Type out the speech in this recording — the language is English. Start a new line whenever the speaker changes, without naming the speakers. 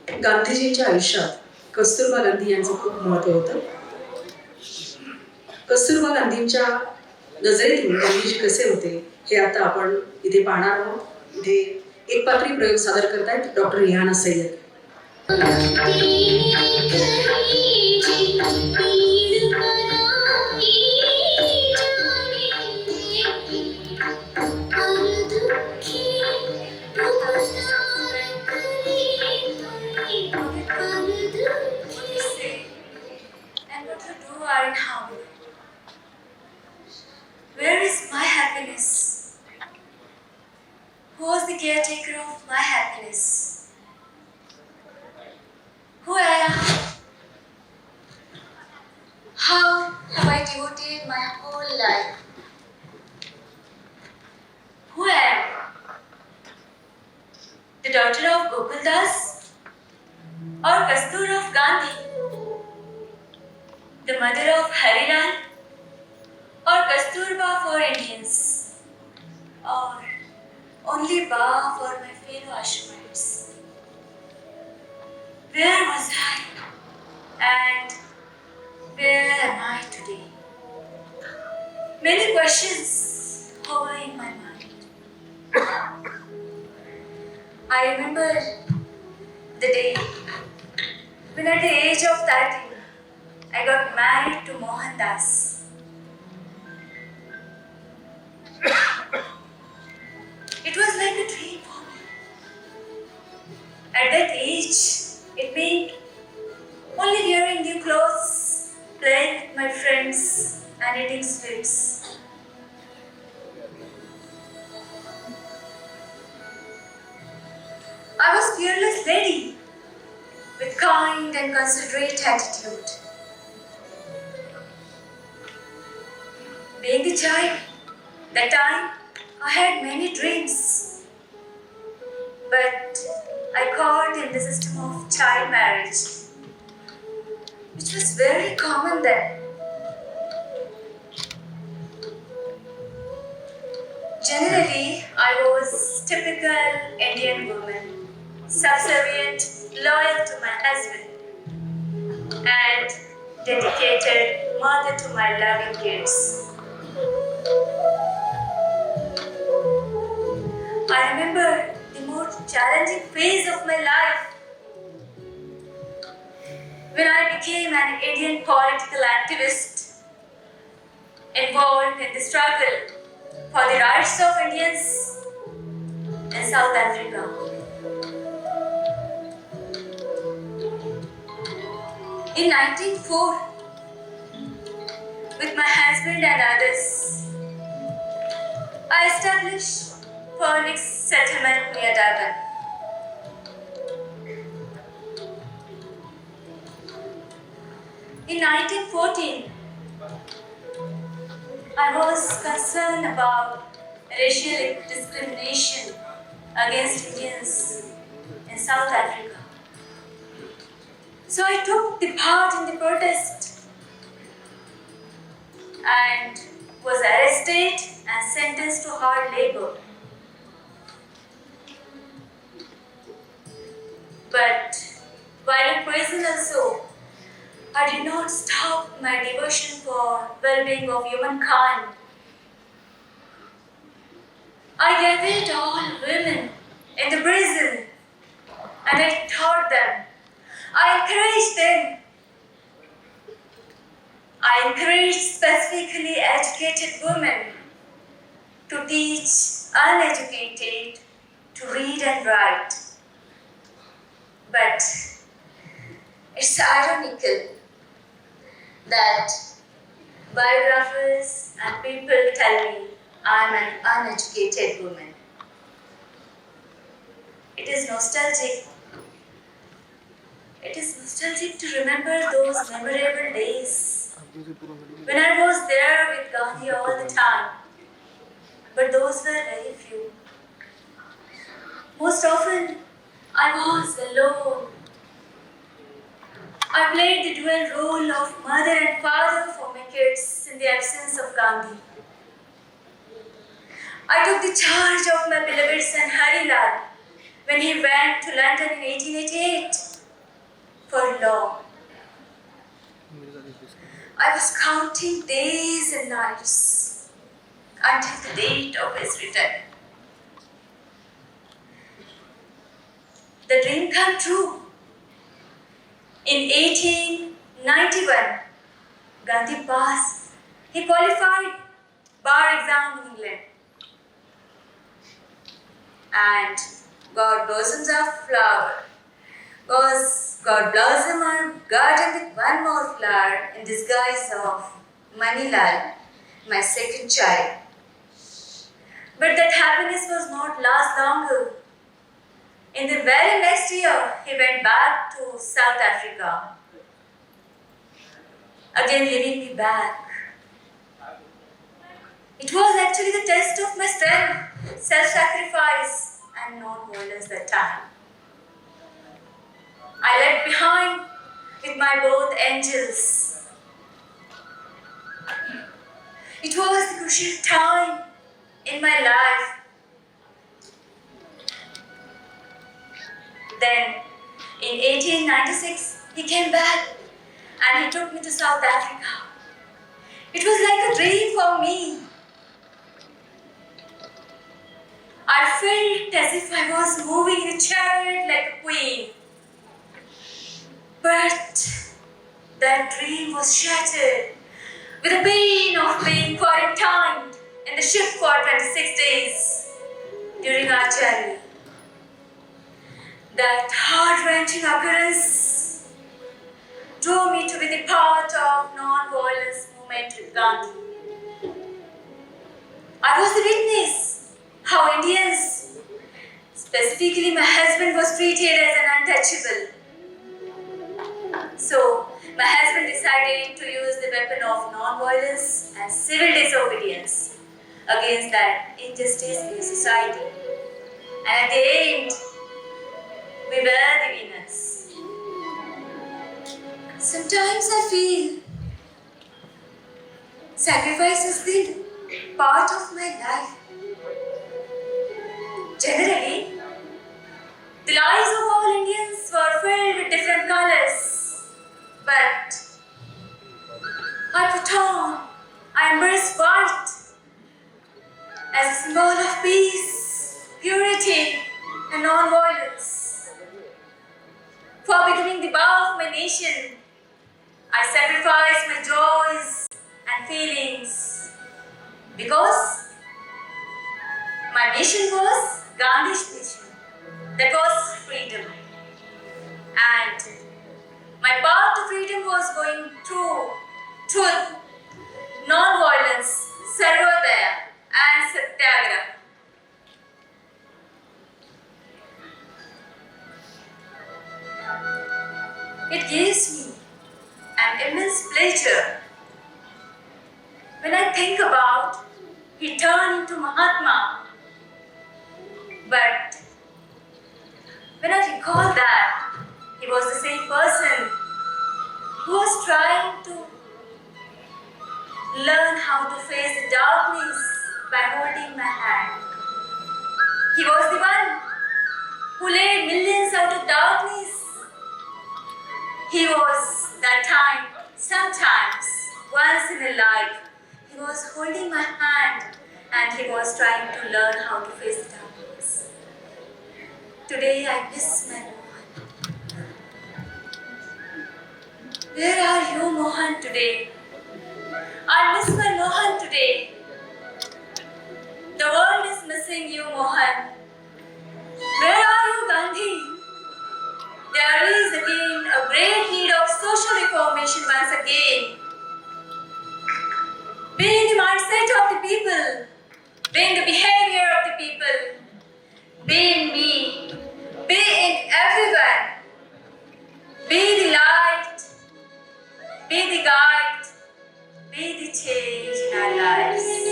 गांधीजींच्या आयुष्यात कस्तुरबा गांधी यांचं खूप महत्त्व होतं. कस्तुरबा गांधींच्या नजरेतून गांधीजी कसे होते हे आता आपण इथे पाहणार आहोत. इथे एक पात्री प्रयोग सादर करतायत doctor Rihana Sayyed.
Where is my happiness? Who was the caretaker of my happiness? Who I am? How have I devoted my whole life? Who I am? The daughter of Gokuldas or Kasturba of Gandhi? The mother of Harilal or Kasturba for Indians? Or only Ba for my fellow Ashramites? Where was I? And where am I today? Many questions hover in my mind. I remember the day when at the age of 30, I got married to Mohandas. It was like a dream for me. At that age, it meant only wearing new clothes, playing with my friends, and eating sweets. I was a fearless lady with kind and considerate attitude. Being a child, that time I had many dreams, but I caught in the system of child marriage, which was very common then. Generally, I was typical Indian woman, subservient, loyal to my husband, and dedicated mother to my loving kids. I remember the most challenging phase of my life when I became an Indian political activist involved in the struggle for the rights of Indians in South Africa. In 1904, with my husband and others, I established Phoenix settlement near Durban. In 1914, I was concerned about racial discrimination against Indians in South Africa. So I took the part in the protest and was arrested and sentenced to hard labor. But while in prison also, I did not stop my devotion for well-being of humankind. I gathered all women in the prison and I taught them. I encouraged them. I encouraged specifically educated women to teach uneducated to read and write. But it's ironical that biographers and people tell me I'm an uneducated woman. It is nostalgic. It is nostalgic to remember those memorable days when I was there with Gandhi all the time. But those were very few. Most often, I was alone. I played the dual role of mother and father for my kids in the absence of Gandhi. I took the charge of my beloved son Harilal when he went to London in 1888. long. I was counting days and nights until the date of his return. The dream came true. In 1891, Gandhi passed. He qualified bar exam in England. And God blossoms a flower. God blossom our garden with one more flower in disguise of Manilal, my second child. But that happiness was not last longer. In the very next year, he went back to South Africa, again leaving me back. It was actually the test of my strength, self-sacrifice, and non-violence that time. I left behind with my both angels. It was the crucial time in my life. Then, in 1896, he came back and he took me to South Africa. It was like a dream for me. I felt as if I was moving in a chariot like a queen. But that dream was shattered with the pain of being quarantined in the ship for 26 days during our journey. That heart-wrenching occurrence drove me to be the part of non-violence movement with Gandhi. I was the witness how Indians, specifically my husband, was treated as an untouchable. So, my husband decided to use the weapon of non-violence and civil disobedience against that injustice in society. And at the end, we were the winners. Sometimes I feel sacrifice has been part of my life. Generally, the lives of all Indians were filled with different colors. But I embrace white as a symbol of peace, purity, and non-violence. For becoming the bow of my nation, I sacrifice my joys and feelings because my mission was Gandhi's mission, that was freedom. And my path to freedom was going through truth, non-violence, Sarvodaya, and Satyagraha. It gives me an immense pleasure when I think about he turned into Mahatma. But when I recall that he was the same person who was trying to learn how to face the darkness by holding my hand. He was the one who led millions out of darkness. He was that time, sometimes, once in a life, he was holding my hand and he was trying to learn how to face the darkness. Today I miss my Mohan. Where are you, Mohan, today? I miss my Mohan today. The world is missing you, Mohan. Where are you, Gandhi? There is again a great need of social reformation once again. Be in the mindset of the people, be in the behavior of the people, be in me, be in everyone. Be the light, be the guide, be the change in our lives.